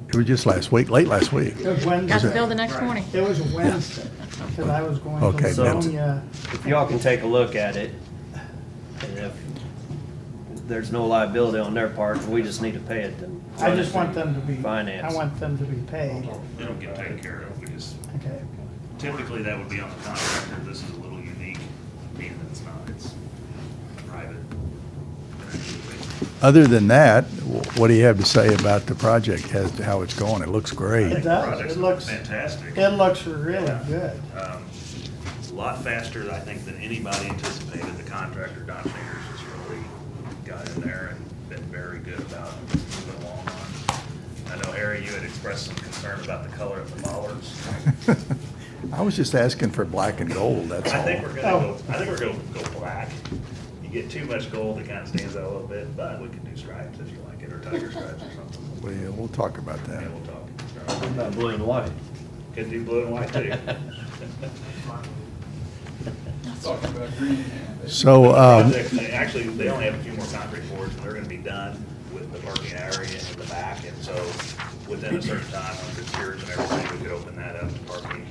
It was just last week, late last week. it was Got Wednesday. the bill the next morning. It was Wednesday, because I was going Okay, to that's- Sonia. if y'all can take a look at it, and if there's no liability on their part, we just need to pay it, then. I just want them to be, Finance. I want them to be paid. it'll get taken care of. We just, Okay. typically that would be on the contractor. This is a little unique, being that it's not, it's private. Other than that, what do you have to say about the project as to how it's going? It looks It great. does. Project's It looks, fantastic. it looks really good. A lot faster, I think, than anybody anticipated. The contractor, Don Fingers, has really got in there and been very good about moving along on. I know, Harry, you had expressed some concern about the color of the bollards. I was just asking for black and gold, that's all. I think we're gonna go black. You get too much gold, it kind of stands out a little bit, but we could do stripes if you like it, or tiger stripes or something. We'll talk about that. Yeah, we'll talk. What about blue and white? Could do blue and white too. Talking about green. So, Project, actually, they only have a few more concrete pours, and they're gonna be done with the parking area in the back, and so within a certain time, once it's cured and everything, we could open that up to parking.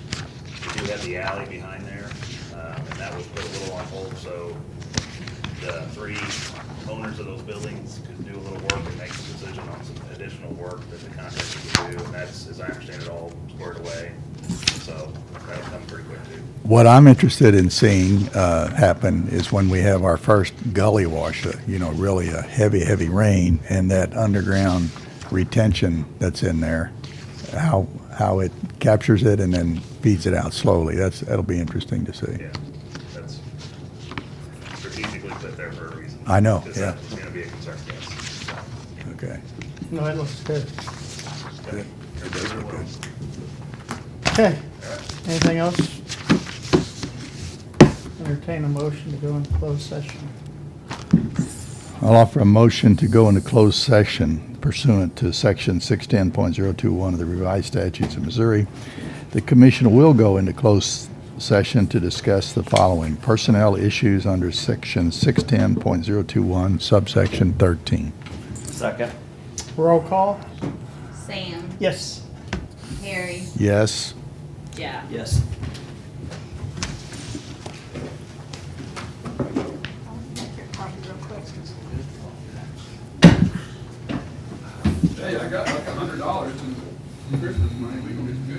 We do have the alley behind there, and that was put a little on hold, so the three owners of those buildings could do a little work and make a decision on some additional work that the contractor could do, and that's, as I understand it, all squared away. So that'll come pretty quick too. what I'm interested in seeing happen is when we have our first gully wash, really a heavy, heavy rain, and that underground retention that's in there, how it captures it and then feeds it out slowly. That'll be interesting to see. Yeah, that's strategically put there for a reason. I know, Because yeah. that's gonna be a concern, yes. So, Okay. No, it looks good. okay. It does look good. Okay, anything else? Entertain a motion to go into closed session. I'll offer a motion to go into closed session pursuant to Section 610.021 of the revised statutes of Missouri. The commission will go into closed session to discuss the following: personnel issues under Section 610.021, subsection 13. Second. Roll call? Sam, Yes. Harry, Yes? Jeff. Yes. I'll make your copy real quick. Hey, I got like $100 in Christmas money, we can get some good